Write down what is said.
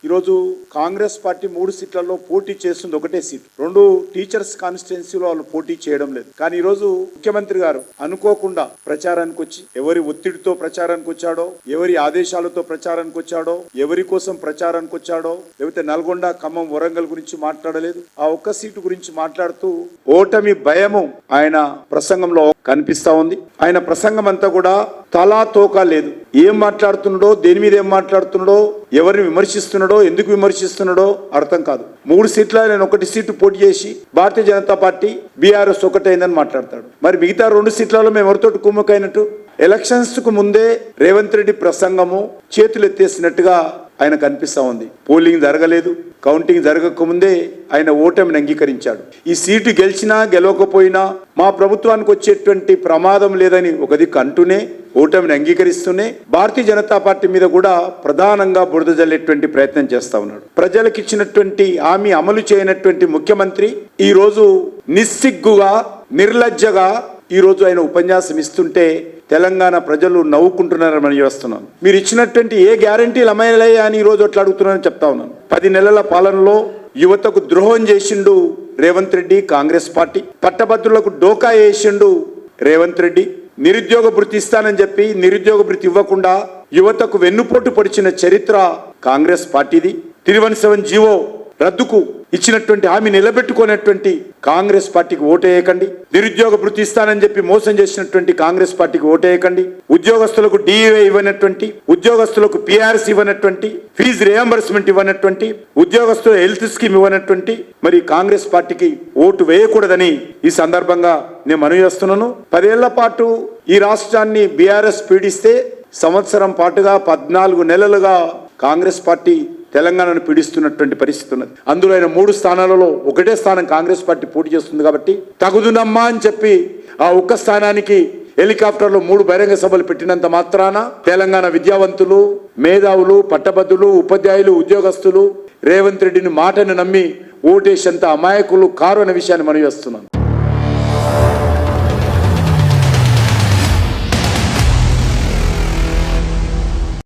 ఈరోజు కాంగ్రెస్ పార్టీ 3 సీట్లలో పోటీ చేస్తుంది, ఒకటే సీట్. 2 టీచర్స్ కాన్స్టిట్యున్సీలో వాళ్ళు పోటీ చేయడం లేదు. కానీ ఈరోజు ముఖ్యమంత్రి గారు అనుకోకుండా ప్రచారానికి వచ్చి ఎవరి ఒత్తిడితో ప్రచారానికి వచ్చాడో, ఎవరి ఆదేశాలతో ప్రచారానికి వచ్చాడో, ఎవరి కోసం ప్రచారానికి వచ్చాడో, లేకపోతే నల్గొండ, ఖమ్మం, వరంగల్ గురించి మాట్లాడలేదు. ఆ ఒక్క సీటు గురించి మాట్లాడుతూ ఓటమి భయము ఆయన ప్రసంగంలో కనిపిస్తా ఉంది. ఆయన ప్రసంగం అంతా కూడా తలా తోకా లేదు. ఏం మాట్లాడుతున్నాడో, దేని మీద ఏం మాట్లాడుతున్నాడో, ఎవరిని విమర్శిస్తున్నాడో, ఎందుకు విమర్శిస్తున్నాడో అర్థం కాదు. 3 సీట్ల నేను 1 సీటు పోటీ చేసి భారతీయ జనతా పార్టీ బీఆర్ఎస్ ఒకటైందని మాట్లాడతాడు. మరి మిగతా 2 సీట్లలో మేము ఎవరితోటి కుమ్మకైనట్టు? ఎలక్షన్స్ కు ముందే రేవంత్ రెడ్డి ప్రసంగము చేతులు ఎత్తేసినట్టుగా ఆయన కనిపిస్తా ఉంది. పోలింగ్ జరగలేదు, కౌంటింగ్ జరగకముందే ఆయన ఓటమిని అంగీకరించాడు. ఈ సీటు గెలిచినా గెలవకపోయినా మా ప్రభుత్వానికి వచ్చేటువంటి ప్రమాదం లేదని ఒక దిక్కు అంటూనే, ఓటమిని అంగీకరిస్తూనే భారతీయ జనతా పార్టీ మీద కూడా ప్రధానంగా బురద జల్లేటువంటి ప్రయత్నం చేస్తా ఉన్నాడు. ప్రజలకు ఇచ్చినటువంటి హామీ అమలు చేయనటువంటి ముఖ్యమంత్రి ఈ రోజు నిస్సిగ్గుగా, నిర్లజ్జగా ఈ రోజు ఆయన ఉపన్యాసం ఇస్తుంటే తెలంగాణ ప్రజలు నవ్వుకుంటున్నారని మనం చేస్తున్నాను. మీరు ఇచ్చినటువంటి ఏ గ్యారంటీలు అమలయ్యా అని ఈ రోజు అట్లా అడుగుతున్నారని చెప్తా ఉన్నాను. 10 నెలల పాలనలో యువతకు ద్రోహం చేసిండు రేవంత్ రెడ్డి, కాంగ్రెస్ పార్టీ. పట్టభద్రులకు డోకా వేసిండు రేవంత్ రెడ్డి. నిరుద్యోగ భృతి ఇస్తానని చెప్పి నిరుద్యోగ భృతి ఇవ్వకుండా యువతకు వెన్నుపోటు పొడిచిన చరిత్ర కాంగ్రెస్ పార్టీది. 317 జీవో రద్దుకు ఇచ్చినటువంటి హామీ నిలబెట్టుకునేటువంటి కాంగ్రెస్ పార్టీకి ఓటేయకండి. నిరుద్యోగ భృతి ఇస్తానని చెప్పి మోసం చేసినటువంటి కాంగ్రెస్ పార్టీకి ఓటేయకండి. ఉద్యోగస్తులకు డిఏ ఇవ్వనటువంటి, ఉద్యోగస్తులకు పిఆర్ఎస్ ఇవ్వనటువంటి, ఫీజు రియంబర్స్మెంట్ ఇవ్వనటువంటి, ఉద్యోగస్తుల హెల్త్ స్కీమ్ ఇవ్వనటువంటి మరి కాంగ్రెస్ పార్టీకి ఓటు వేయకూడదని ఈ సందర్భంగా నేను మనవి చేస్తున్నాను. 10 ఏళ్ల పాటు ఈ రాష్ట్రాన్ని బీఆర్ఎస్ పీడిస్తే సంవత్సరం పాటుగా 14 నెలలుగా కాంగ్రెస్ పార్టీ తెలంగాణను పీడిస్తున్నటువంటి పరిస్థితి ఉన్నది. అందులో ఆయన 3 స్థానాలలో ఒకటే స్థానం కాంగ్రెస్ పార్టీ పోటీ చేస్తుంది కాబట్టి తగుదునమ్మా అని చెప్పి ఆ ఒక్క స్థానానికి హెలికాప్టర్లో 3 బహిరంగ సభలు పెట్టినంత మాత్రాన తెలంగాణ విద్యావంతులు, మేధావులు, పట్టభద్రులు, ఉపాధ్యాయులు, ఉద్యోగస్తులు రేవంత్ రెడ్డిని మాటను నమ్మి ఓటేసేంత అమాయకులు కారు అనే విషయాన్ని మనం చేస్తున్నాను.